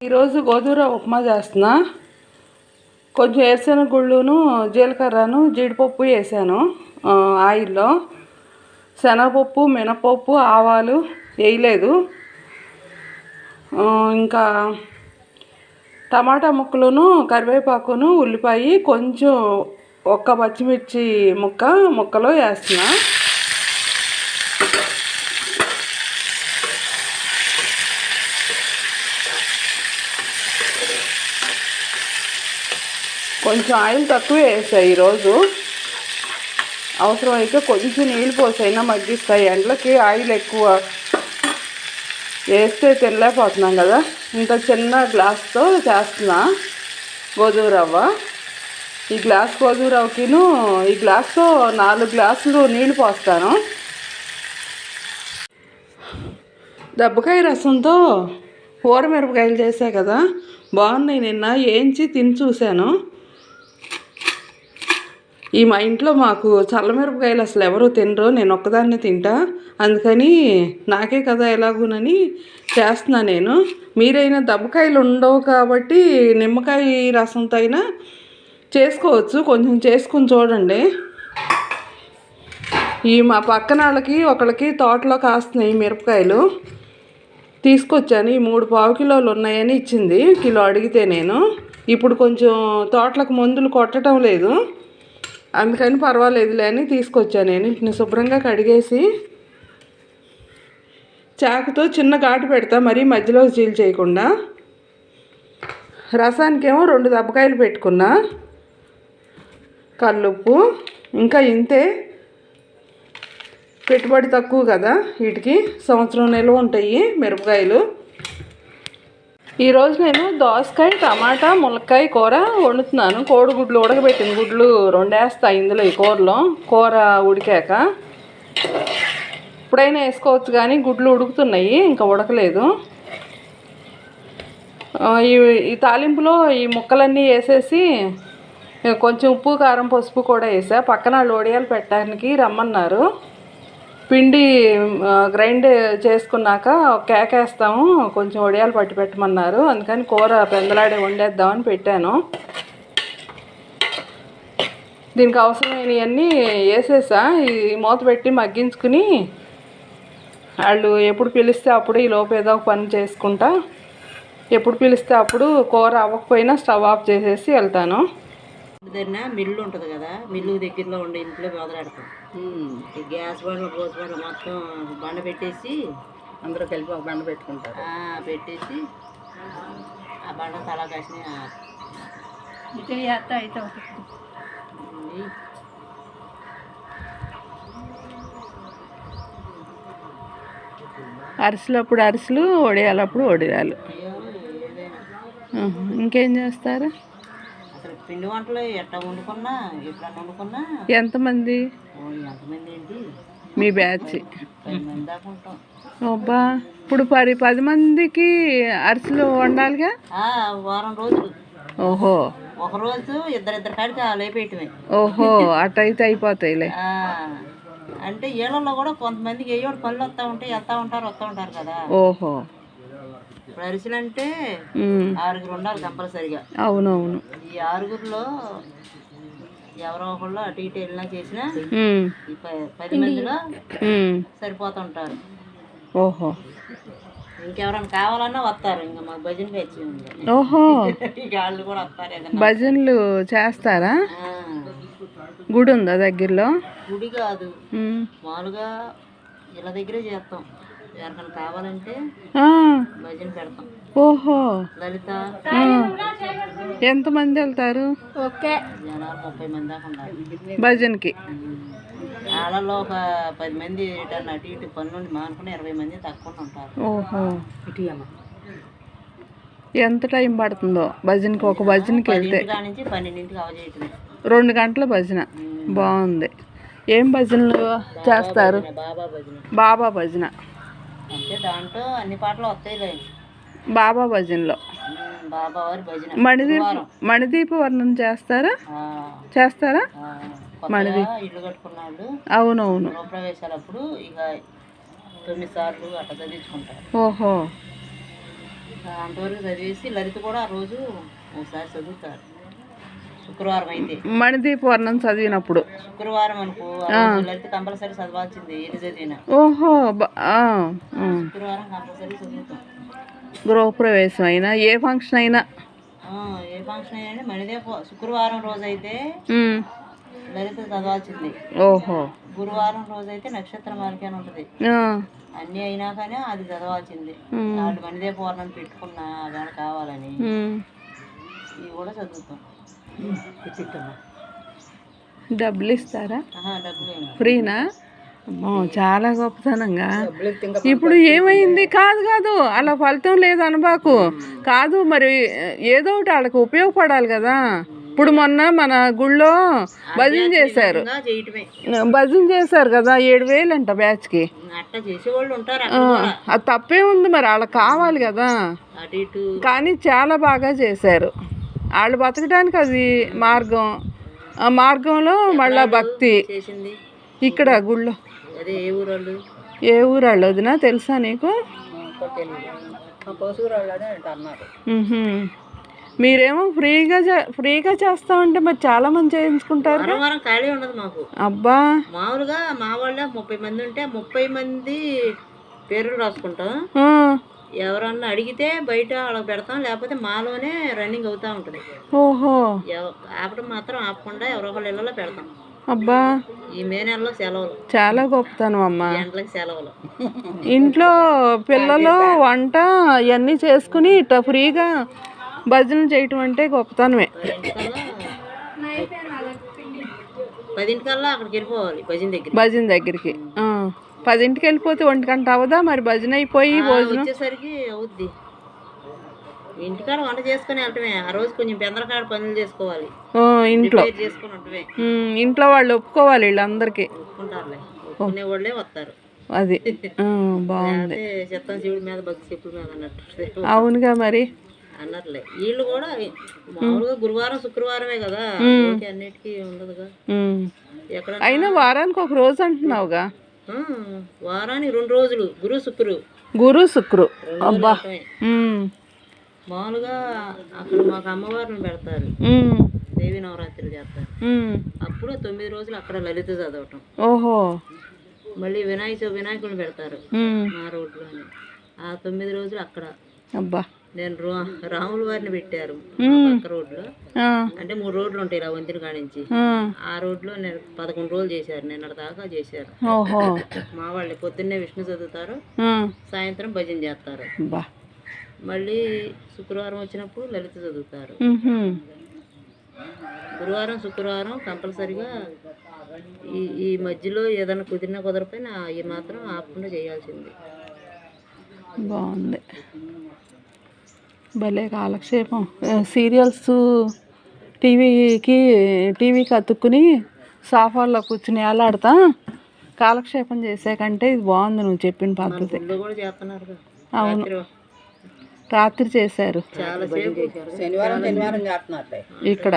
ఈరోజు గోధుమ ఉప్మా చేస్తున్నా. కొంచెం వేరుశెనగ గుళ్ళును జీలకర్రను జీడిపప్పు వేసాను ఆయిల్లో. శనగపప్పు మినపప్పు ఆవాలు వేయలేదు. ఇంకా టమాటా ముక్కలును కరివేపాకును ఉల్లిపాయ కొంచెం ఒక్క పచ్చిమిర్చి ముక్కలో వేస్తున్నా. కొంచెం ఆయిల్ తక్కువ వేసాయి ఈరోజు. అవసరమైతే కొంచెం నీళ్ళు పోసైనా మగ్గిస్తాయి. ఎండలకి ఆయిల్ ఎక్కువ వేస్తే తినలేకపోతున్నాం కదా. ఇంత చిన్న గ్లాస్తో చేస్తున్నా గోధుమ రవ్వ. ఈ గ్లాస్ గోధుమ రవ్వకిను ఈ గ్లాస్తో 4 గ్లాసులు నీళ్ళు పోస్తాను. దెబ్బకాయ రసంతో ఊరమిరపకాయలు చేసా కదా, బాగున్నాయి. నిన్న వేయించి తిని చూశాను. మా ఇంట్లో మాకు చల్లమిరపకాయలు అసలు ఎవరు తినరు, నేను ఒక్కదాన్నే తింటా. అందుకని నాకే కదా ఎలాగూనని చేస్తున్నా నేను. మీరైనా దెబ్బకాయలు ఉండవు కాబట్టి నిమ్మకాయ రసంతో అయినా చేసుకోవచ్చు. కొంచెం చేసుకుని చూడండి. మా పక్కన వాళ్ళకి ఒకళ్ళకి తోటలో కాస్తున్నాయి మిరపకాయలు, తీసుకొచ్చాను. 3 పావు కిలోలు ఉన్నాయని ఇచ్చింది. కిలో అడిగితే నేను ఇప్పుడు కొంచెం తోటలకు మందులు కొట్టడం లేదు, అందుకని పర్వాలేదులే అని తీసుకొచ్చాను. నేను వీటిని శుభ్రంగా కడిగేసి చాకుతో చిన్న ఘాటు పెడతా, మరీ మధ్యలో చీల్ చేయకుండా. రసానికేమో 2 దెబ్బకాయలు పెట్టుకున్నా. కల్లుప్పు ఇంకా ఇంతే. పెట్టుబడి తక్కువ కదా, వీటికి సంవత్సరం నిల్వ ఉంటాయి మిరపకాయలు. ఈరోజు నేను దోసకాయ టమాటా ములక్కాయ కూర వండుతున్నాను. కోడిగుడ్లు ఉడకబెట్టిన గుడ్లు 2 వేస్తా ఇందులో. ఈ కూర ఉడికాక ఇప్పుడైనా వేసుకోవచ్చు, కానీ గుడ్లు ఉడుకుతున్నాయి, ఇంకా ఉడకలేదు. ఈ తాలింపులో ఈ ముక్కలన్నీ వేసేసి కొంచెం ఉప్పు కారం పసుపు కూడా వేసా. పక్కన వాళ్ళు వడియాలు పెట్టడానికి రమ్మన్నారు. పిండి గ్రైండ్ చేసుకున్నాక కేకేస్తాము, కొంచెం వడియాలు పట్టి పెట్టమన్నారు. అందుకని కూర పెందలాడే వండేద్దామని పెట్టాను. దీనికి అవసరమైనవన్నీ వేసేసా. ఈ మూత పెట్టి మగ్గించుకుని వాళ్ళు ఎప్పుడు పిలిస్తే అప్పుడు ఈ లోపు ఏదో ఒక పని చేసుకుంటా, ఎప్పుడు పిలిస్తే అప్పుడు కూర అవ్వకపోయినా స్టవ్ ఆఫ్ చేసేసి వెళ్తాను. మిల్లు ఉంటుంది కదా, మిల్లు దగ్గరలో ఉండే ఇంట్లో మొదలెడతాం. ఈ గ్యాస్ బండ్లు గోస్ బండ్లు మొత్తం బండ పెట్టేసి అందరూ కలిపి ఒక బండ పెట్టుకుంటారు. పెట్టేసి ఆ బండ తలా కాసిన అయితే అరిసెలప్పుడు అరిసెలు, వడియాలప్పుడు వడియాలు. ఇంకేం చేస్తారు? పిండి వంటలు ఎట్లా వండుకున్నా ఎప్పుడన్నా వండుకున్నా. ఎంతమంది ఏంటి మీ బ్యాచ్? 10 మంది దాకా ఉంటాం. అబ్బా, ఇప్పుడు 10 మందికి అరిసెలు వండాలిగా. వారం రోజులు. ఓహో, ఒక రోజు ఇద్దరు కాడికి లేపేయటమే. ఓహో, అట్టయితే అయిపోతాయిలే. అంటే ఏళ్ళలో కూడా కొంతమందికి ఏయోడు పనులు వస్తూ ఉంటాయి, వస్తూ ఉంటారు కదా. ఓహో, ఇప్పుడు అరిసెలు అంటే 6 ఉండాలి కంపల్సరిగా. అవునవును. ఈ 6లో ఎవరో ఒకళ్ళు అటు ఇటు వెళ్ళినా చేసినా ఈ 10 మందిలో సరిపోతుంటారు. ఓహో, ఇంకెవరైనా కావాలన్నా వస్తారు. ఇంకా మాకు భజన వచ్చి ఉంది. ఓహో, వాళ్ళు కూడా వస్తారు. భజనలు చేస్తారా? గుడి ఉందా దగ్గరలో? గుడి కాదు, మామూలుగా ఇలా దగ్గరే చేస్తాం. ఎవరికైనా కావాలంటే భజన పెడతాం. ఓహో, లలిత. ఎంతమంది వెళ్తారు? జనాలు 30 మంది దాకా ఉన్నారు భజనకి. వాళ్ళలో ఒక 10 మంది అటు ఇటు పనులు మానుకుని 20 మంది తక్కువ ఉంటారు. ఓహో, ఎంత టైం పడుతుందో భజనకి? ఒక భజనకి వెళ్తే 10 నుంచి 12ంటికి అవజేయటమే. 2 గంటల భజన. బాగుంది. ఏం భజనలు చేస్తారు? బాబా భజన అంటే దాంట్లో అన్ని పాటలు వస్తాయిలే. బాబా భజనలో బాబావారి భజన. మణిదీప వర్ణం చేస్తారా? ఇల్లు కట్టుకున్నాడు. అవునవును. గృహప్రవేశాలప్పుడు ఇక 9 సార్లు అట్లా చదివించుకుంటారు. ఓహో, అంతవరకు చదివేసి లలిత కూడా ఆ రోజు ఒకసారి చదువుతారు. శుక్రవారం అయితే మణిదీపవర్ణం చదివినప్పుడు శుక్రవారం అనుకో ఆ రోజు లలిత కంపల్సరీ చదవాల్సింది ఏది చదివినా. ఓహో శుక్రవారం కంపల్సరీ చదువుతాం. గృహప్రవేశం అయినా ఏ ఫంక్షన్ అయినా ఏ ఫంక్షన్ అయినా శుక్రవారం రోజు అయితే లలిత చదవాల్సింది. ఓహో గురువారం రోజు అయితే నక్షత్ర మార్కి అని ఉంటుంది. అన్నీ అయినా కానీ అది చదవాల్సింది. వాళ్ళు మణిదేవ పౌర్ణమి పెట్టుకున్న దాని కావాలని ఇవి కూడా చదువుతాం. డబ్బులు ఇస్తారా? డబ్బులు ఫ్రీనా? చాలా గొప్పతనంగా. ఇప్పుడు ఏమైంది? కాదు అలా ఫలితం లేదు అనబాకు. కాదు మరి ఏదో ఒకటి వాళ్ళకి ఉపయోగపడాలి కదా. ఇప్పుడు మొన్న మన గుళ్ళో భజన చేశారు కదా, 7,000 అంట బ్యాచ్కి. అది తప్పే ఉంది, మరి వాళ్ళకి కావాలి కదా. కానీ చాలా బాగా చేశారు. వాళ్ళు బతకడానికి అది మార్గం. ఆ మార్గంలో మళ్ళా భక్తి. ఇక్కడ గుళ్ళో ఏ ఊరు వాళ్ళు వదినా తెలుసా నీకు? మీరేమో ఫ్రీగా చేస్తామంటే మరి చాలా మంది చేయించుకుంటారు. ఖాళీ ఉండదు మాకు. అబ్బా మామూలుగా మా వాళ్ళ 30 మంది ఉంటే 30 మంది పేర్లు రాసుకుంటాం. ఎవరన్నా అడిగితే బయట వాళ్ళకి పెడతాం, లేకపోతే మాలోనే రన్నింగ్ అవుతా ఉంటుంది. ఓహో ఆపడం మాత్రం ఆపకుండా ఎవరో ఒకళ్ళ ఇళ్ళలో పెడతాం. అబ్బా ఈ మే నెలలో సెలవులు. చాలా గొప్పతనం అమ్మా. గంటలకు సెలవులు. ఇంట్లో పిల్లలు వంట ఇవన్నీ చేసుకుని ఇట్లా ఫ్రీగా భజన చేయటం అంటే గొప్పతనమే. 10 అక్కడికి వెళ్ళిపోవాలి భజన దగ్గరికి. 10కి వెళ్ళిపోతే 1 గంట అవదా మరి? భజన అయిపోయి భోజనం వచ్చేసరికి అవుద్ది. ఇంటికాడ వంట చేసుకుని వెళ్ళటమే. ఆ రోజు కొంచెం పెందలకాడ పనులు చేసుకోవాలి ఇంట్లో వాళ్ళు ఒప్పుకోవాలి. వీళ్ళందరికీ ఒప్పుకుంటారులే, ఒప్పుకునే వాళ్ళే వస్తారు. అది బాగుంది. చిత్తం శివుడి మీద భక్తి చెప్పుల మీద అన్నట్టు. అవునుగా మరి అన్నట్లే వీళ్ళు కూడా మామూలుగా గురువారం శుక్రవారమే కదా, అన్నిటికీ ఉండదుగా. ఎక్కడ అయినా వారానికి ఒక రోజు అంటున్నావుగా. వారానికి 2 రోజులు గురు శుక్రు. అబ్బా మామూలుగా అక్కడ మాకు అమ్మవారిని పెడతారు, దేవి నవరాత్రులు చేస్తారు. అప్పుడు 9 రోజులు అక్కడ లలిత చదవటం. ఓహో మళ్ళీ వినాయకుడిని పెడతారు మా రోడ్లోని. ఆ 9 రోజులు అక్కడ. అబ్బా నేను రాముల వారిని పెట్టారు పక్క రోడ్లో. అంటే 3 రోడ్లు ఉంటాయి ఇలా వంతిన కానించి. ఆ రోడ్లో నేను 11 రోజులు చేశారు. నిన్నటి దాకా చేశారు మా వాళ్ళే. పొద్దున్నే విష్ణు చదువుతారు, సాయంత్రం భజన చేస్తారు. మళ్ళీ శుక్రవారం వచ్చినప్పుడు లలిత చదువుతారు. గురువారం శుక్రవారం కంపల్సరిగా ఈ మధ్యలో ఏదైనా కుదరపోయినా అవి మాత్రం ఆపకుండా చేయాల్సింది. బాగుంది, భలే కాలక్షేపం. సీరియల్స్ టీవీకి అతుక్కుని సోఫాల్లో కూర్చుని వేలాడతా కాలక్షేపం చేసే కంటే ఇది బాగుంది నువ్వు చెప్పిన పద్ధతి. అవును, రాత్రి చేశారు ఇక్కడ.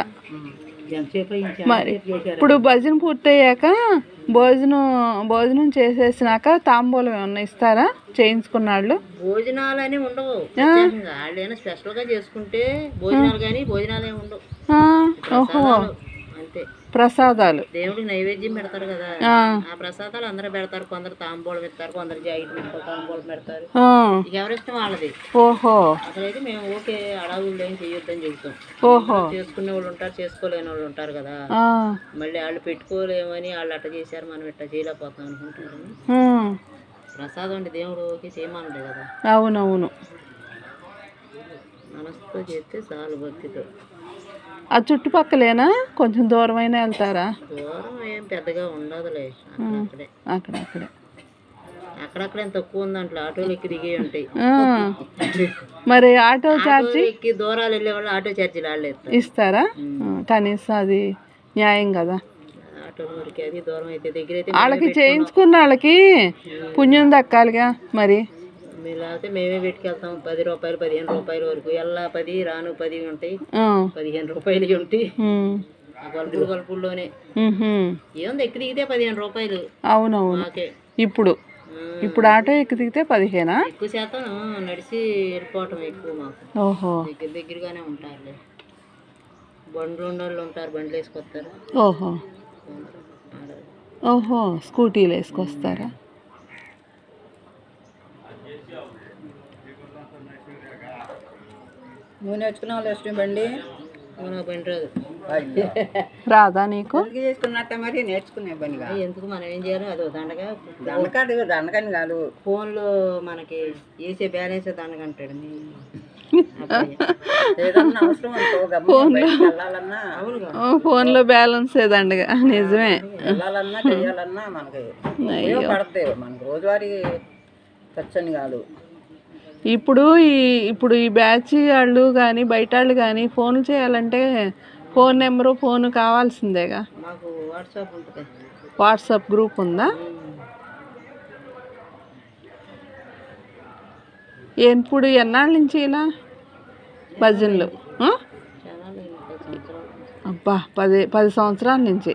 మరి ఇప్పుడు భజన పూర్తయ్యాక భోజనం చేసేసినాక తాంబూలం ఏమన్నా ఇస్తారా చేయించుకున్న వాళ్ళు? భోజనాలు అని ఉండవు, వాళ్ళు స్పెషల్ గా చేసుకుంటే భోజనాలు కానీ భోజనాలు ఏమి ఉండవు. ఓహో అంతే, ప్రసాదాలు దేవుడికి నైవేద్యం పెడతారు కదా, ఆ ప్రసాదాలు అందరూ పెడతారు. కొందరు తాంబూలం పెడతారు, కొందరు జాయిట్ తాంబూలం పెడతారు. ఎవరిష్టం వాళ్ళది. ఓహో అసలైతే మేము ఓకే అడవులు ఏం చెయ్యొద్దని చెబుతాం. ఓహో చేసుకునే వాళ్ళు ఉంటారు, చేసుకోలేని వాళ్ళు ఉంటారు కదా. మళ్ళీ వాళ్ళు పెట్టుకోలేమని వాళ్ళు అట్ట చేశారు, మనం ఇట్లా చేయలేకపోతాం అనుకుంటారు. ప్రసాదం అంటే దేవుడు ఓకే చేయమనుండే కదా. అవునవును, మనసుతో చేస్తే చాలు, భక్తితో. ఆ చుట్టుపక్కలేనా కొంచెం దూరమైనా వెళ్తారా? దూరం ఏం పెద్దగా ఉండదులే, అక్కడక్కడే తక్కువ ఉందంటే ఆటోలు ఎక్కి దిగే ఉంటాయి. మరి ఆటో ఛార్జీ ఎక్కి దూరాలు వెళ్ళే వాళ్ళు ఆటో ఛార్జీలు వాళ్ళే ఇస్తారా? కనీసం అది న్యాయం కదా. ఆటో ఊరికి అది దూరం అయితే దగ్గర అయితే వాళ్ళకి చేయించుకున్న వాళ్ళకి పుణ్యం దక్కాలిగా. మరి లేకపోతే మేమే పెట్టుకెళ్తాం. 10 రూపాయలు 15 రూపాయల వరకు ఎలా 10 రాను 10 ఉంటాయి, 15 రూపాయలు ఉంటాయి. గల్పుల్లోనే ఏముంది, ఎక్కి దిగితే 15 రూపాయలు. అవునవును. ఇప్పుడు ఇప్పుడు ఆటో ఎక్కి దిగితే 15. ఎక్కువ శాతం నడిచి వెళ్ళిపోవటం ఎక్కువ మాకు. ఓహో. దగ్గరగానే ఉంటారులే. బండ్లు ఉన్నోళ్ళు ఉంటారు, బండ్లు వేసుకొస్తారు. ఓహో ఓహో, స్కూటీలు వేసుకొస్తారా? నువ్వు నేర్చుకున్నావు లక్ష్మి బండి? బండి రాదు. రాదా నీకు? చేసుకున్నట్ట మరి నేర్చుకునే బండి ఎందుకు మనం ఏం చేయాలి? అది దండగా దండకాదు, దండకని కాదు, ఫోన్లో మనకి వేసే బ్యాలెన్స్ దండకంటాడు. ఫోన్లో బ్యాలెన్స్ ఏదండగా. నిజమే. వెళ్ళాలన్నా చేయాలన్నా మనకి ఉపయోగపడతాయి, మనకి రోజువారీ ఖర్చని కాదు. ఇప్పుడు ఈ బ్యాచ్ వాళ్ళు కానీ బయట వాళ్ళు కానీ ఫోన్లు చేయాలంటే ఫోన్ నెంబరు ఫోన్ కావాల్సిందేగా. మాకు వాట్సాప్ ఉంటుంది. వాట్సాప్ గ్రూప్ ఉందా? ఇప్పుడు ఎన్నాళ్ళ నుంచి ఇలా భజనలు? అబ్బా, 10 సంవత్సరాల నుంచి.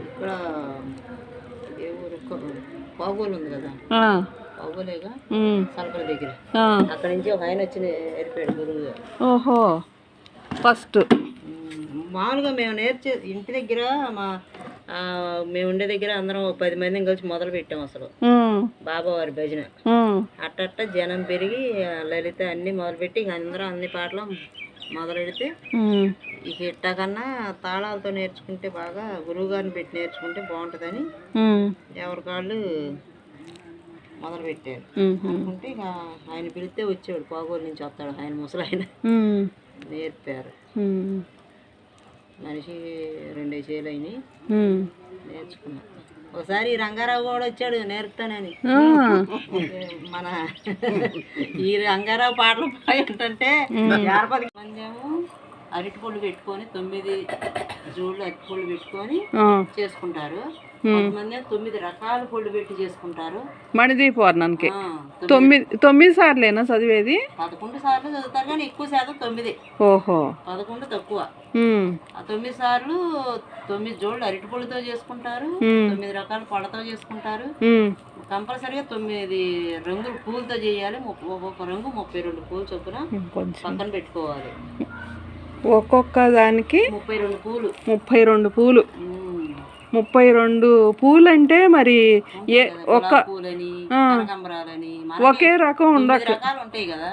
ఇక్కడ పావుగోలు ఉంది కదా, పావుగోలేగా సలపల దగ్గర, అక్కడ నుంచి ఒక ఆయన వచ్చి ఏర్పాడు గురువు గారు. ఓహో, ఫస్ట్ మామూలుగా మేము ఇంటి దగ్గర మేము ఉండే దగ్గర అందరం 10 మందిని కలిసి మొదలు పెట్టాం అసలు బాబావారి భజన. అట్ట జనం పెరిగి లలిత అన్ని మొదలుపెట్టి అందరం అన్ని పాటలు మొదలు పెడితే ఇక ఇట్టకన్నా తాళాలతో నేర్చుకుంటే బాగా గురువు గారిని పెట్టి నేర్చుకుంటే బాగుంటుందని ఎవరికాళ్ళు మొదలు పెట్టారు. అనుకుంటే ఇక ఆయన పిలిస్తే వచ్చాడు, పాగోలు నుంచి వస్తాడు ఆయన, ముసలాయన. నేర్పారు. మనిషి 2 చేలు అయినాయి, నేర్చుకున్నాం. ఒకసారి రంగారావు కూడా వచ్చాడు నేర్పుతానని. మన ఈ రంగారావు పాటలు ఏంటంటే 50 మంది ఏమో అరటిపళ్ళు పెట్టుకొని 9 జోళ్ళు అరటిపళ్ళు పెట్టుకొని చేసుకుంటారు. కొంతమంది 9 రకాల పళ్ళు పెట్టి చేసుకుంటారు. మణిదీపవర్ణానికి 9 సార్లేనా చదివేది? 11 సార్లు చదువుతారు కానీ ఎక్కువ శాతం 9. ఓహో, 11 తక్కువ. ఆ 9 సార్లు 9 జోళ్ళు అరటిపళ్ళతో చేసుకుంటారు, 9 రకాల పళ్ళతో చేసుకుంటారు. కంపల్సరీగా 9 రంగుల పూలతో చేయాలి. ఒక్కొక్క రంగు 32 పూలు చొప్పున పక్కన పెట్టుకోవాలి. ఒక్కొక్క దానికి 32 పూలు. 32 పూలు. 32 పూలు అంటే మరి ఒకే రకం ఉండదు, ఉంటాయి కదా,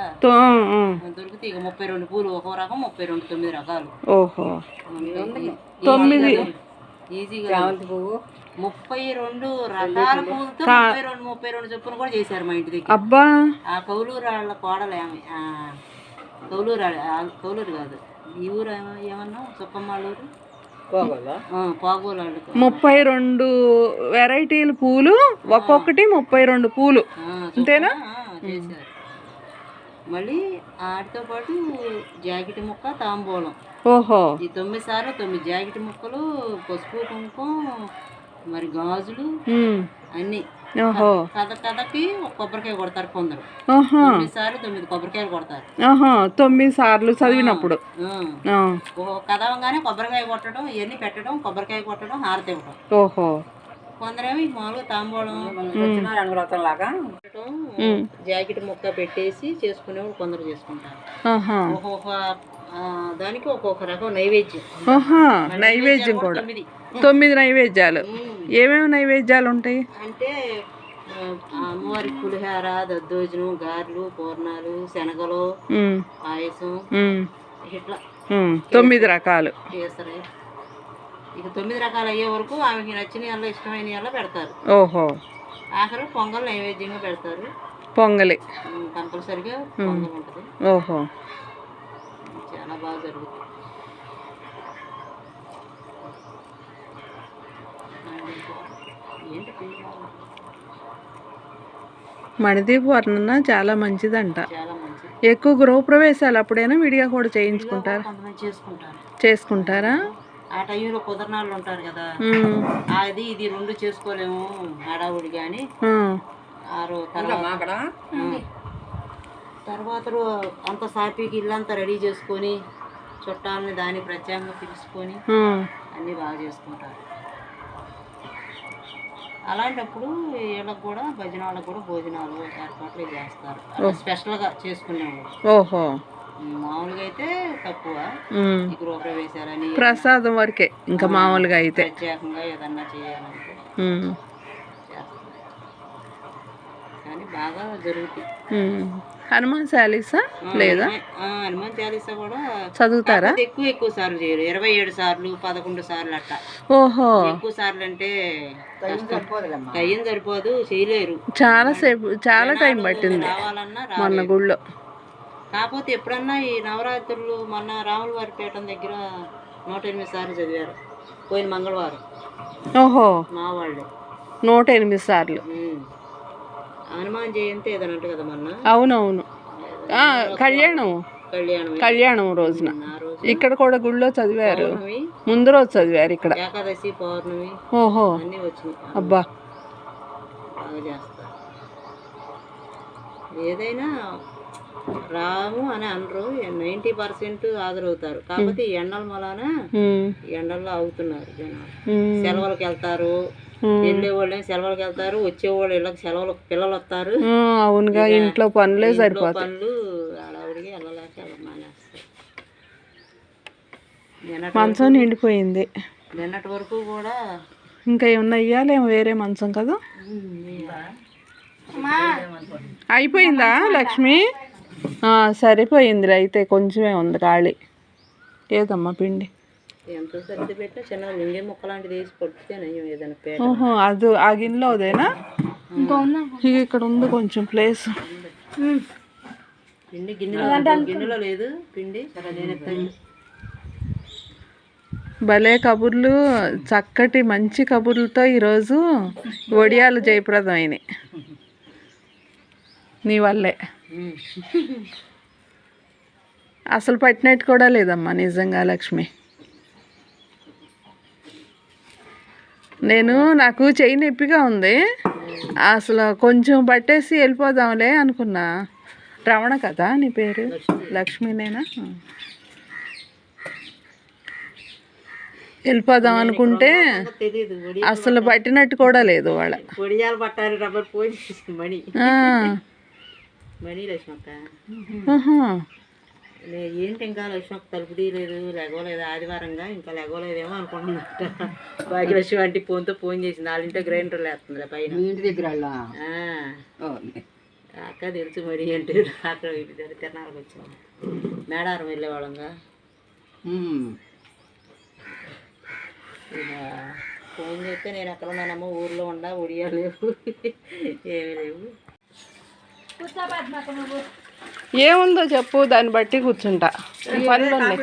దొరికితే ఇక 32 పూలు ఒక రకం, 32 9 రకాలు. ఓహో, 9 ఈజీగా. 32 రకాల పూలతో 32 చొప్పున కూడా చేశారు మా ఇంటి దగ్గర. అబ్బా, ఆ కౌలూరు వాళ్ళ కోడలు ఆమె, కౌలూరు కాదు, ఈ ఊరు ఏమన్నా సుప్పమ్మాళ్ళూరు, పాగోలు. 32 వెరైటీల పూలు, ఒక్కొక్కటి 32 పూలు అంతేనా? చేశారు. మళ్ళీ వాటితో పాటు జాకెట్ ముక్క, తాంబూలం. ఓహో, ఈ 9 సార్లు 9 జాకెట్ ముక్కలు, పసుపు కుంకుమ, మరి గాజులు అన్ని. ఓహో, కథకి కొబ్బరికాయ కొడతారు కొందరు. 9 సార్లు 9 కొబ్బరికాయలు కొడతారు. 9 సార్లు చదివినప్పుడు కదవంగానే కొబ్బరికాయ కొట్టడం, ఇవన్నీ పెట్టడం, కొబ్బరికాయ కొట్టడం, హారతి ఇవ్వడం. ఓహో, కొందరేమో మామూలుగా తాంబూలం లాగా జాకెట్ ముక్క పెట్టేసి చేసుకునేవాళ్ళు కొందరు చేసుకుంటారు. ఒక్కొక్క దానికి ఒక్కొక్క రకం నైవేద్యం. నైవేద్యం కూడా 9 నైవేద్యాలు. ఏమేమి నైవేద్యాలు ఉంటాయి అంటే అమ్మవారి పులిహార, దద్దోజనం, గారెలు, పూర్ణాలు, శనగలు, పాయసం, ఇట్లా 9 రకాలు చేస్తారు. ఇక 9 రకాలు అయ్యే వరకు ఆమెకి నచ్చిన అలా ఇష్టమైన అలా పెడతారు. ఓహో, ఆఖరి పొంగల్ నైవేద్యంగా పెడతారు. పొంగలి కంపల్సరిగా పొంగల్ ఉంటుంది. ఓహో, చాలా బాగా జరుగుతుంది. మణిదీప్ వర్ణన చాలా మంచిదంట. ఎక్కువ గృహప్రవేశాలు అప్పుడైనా విడిగా కూడా చేయించుకుంటారా? చేసుకుంటారా? ఆ టైంలో కుదరనాళ్ళు ఉంటారు కదా, అది ఇది 2 చేసుకోలేము హడావుడి కానీ తర్వాత అంత సాపీకి ఇల్లంతా రెడీ చేసుకొని చుట్టాలని దాన్ని ప్రత్యేకంగా పిలుచుకొని అన్నీ బాగా చేసుకుంటారు. అలాంటప్పుడు వీళ్ళకి కూడా భజన వాళ్ళకి కూడా భోజనాలు ఏర్పాట్లు చేస్తారు, స్పెషల్గా చేసుకునేవాళ్ళు. ఓహో, మామూలుగా అయితే తక్కువ, ఈ గృహప్రవేశాలని ప్రసాదం వరకే, ఇంకా మామూలుగా అయితే ప్రత్యేకంగా ఏదన్నా చేయాలంటే చేస్తారు. కానీ బాగా జరుగుతాయి. హనుమాన్ చాలీసా లేదా? హనుమాన్ చాలీసా కూడా చదువుతారా? ఎక్కువ సార్లు చేయరు, 27 సార్లు 11 సార్లు అట్లా. ఓహో, ఎక్కువ సార్లు అంటే టైం సరిపోదు, చేయలేరు. చాలా టైం పట్టింది రావాలన్నా మొన్న గుళ్ళో. కాకపోతే ఎప్పుడన్నా ఈ నవరాత్రులు మొన్న రాముల వారి పీఠం దగ్గర 108 సార్లు చదివారు, పోయిన మంగళవారం. ఓహో, మా వాళ్ళే 108 సార్లు. హనుమాన్ జయంతి ఏదనంట కదా మొన్న. అవునవును, కళ్యాణం రోజున ఇక్కడ కూడా గుళ్ళో చదివారు, ముందు రోజు చదివారు ఇక్కడ. ఏకాదశి, పౌర్ణమి, ఓహో అన్నీ వచ్చినాయి. అబ్బా, బాగా చేస్తారు. ఏదైనా రాము అని అనరు, 90% హాజరవుతారు. కాకపోతే ఈ ఎండల మూలాన ఎండల్లో అవుతున్నారు జనాలు. సెలవులకు వెళ్తారు, వెళ్ళే వాళ్ళు సెలవులకు వెళ్తారు, వచ్చేవాళ్ళు ఇళ్ళకి సెలవులకు పిల్లలు వస్తారు. అవునుగా, ఇంట్లో పనులే సరిపోతాయి. పనులు ఆడవిడికి వెళ్ళలేక మానేస్తారు. మంచం నిండిపోయింది. నిన్నటి వరకు కూడా ఇంకా ఏమన్నా ఇయ్యాలేమో, వేరే మంచం కదా. అయిపోయిందా లక్ష్మి? సరిపోయింది అయితే, కొంచెమే ఉంది ఖాళీ. ఏదమ్మా పిండి ఎంత సర్ది పెట్టినా చిన్న లింగే మొక్క లాంటిది వేసి పట్టుతే ఏదైనా పేట. ఓహో, అది ఆ గిన్నెలో అదేనా? ఇక్కడ ఉంది కొంచెం ప్లేస్. పిండి గిన్నెలో లేదు పిండి. భలే కబుర్లు, చక్కటి మంచి కబుర్లతో ఈరోజు వడియాలు జయప్రదమైనవి నీ వల్లే. అసలు పట్టినట్టు కూడా లేదమ్మా నిజంగా లక్ష్మి. నాకు చెయ్యి నొప్పిగా ఉంది, అసలు కొంచెం పట్టేసి వెళ్ళిపోదాంలే అనుకున్నా. రమణ కదా నీ పేరు? లక్ష్మీనేనా? వెళ్ళిపోదాం అనుకుంటే అసలు పట్టినట్టు కూడా లేదు వాళ్ళ. పొడియాలు పట్టాలి, రబ్బర్ పోయి మణి లక్ష్మక్క. ఏంటి ఇంకా లక్ష్మక్క తలుపు తీయలేదు, లెగవలేదు, ఆదివారంగా ఇంకా లెగవలేదేమో అనుకుంటున్నట్ట. భాగ్యలక్ష్మి అంటే ఫోన్ చేసింది, వాళ్ళింటే గ్రైండర్ లేస్తుంది పైన ఇంటి దగ్గర. అక్క తెలుసు మరి అంటే అక్కడ తిరణాలకు వచ్చాము, మేడారం వెళ్ళేవాళ్ళంగా. ఫోన్ చేస్తే నేను ఎక్కడ ఉన్నానమ్మో, ఊర్లో ఉండా, ఒడియాలేవు, ఏమీ లేవు. ఏముందో చెప్పు, దాన్ని బట్టి కూర్చుంటా. పనులు ఉన్నాయి.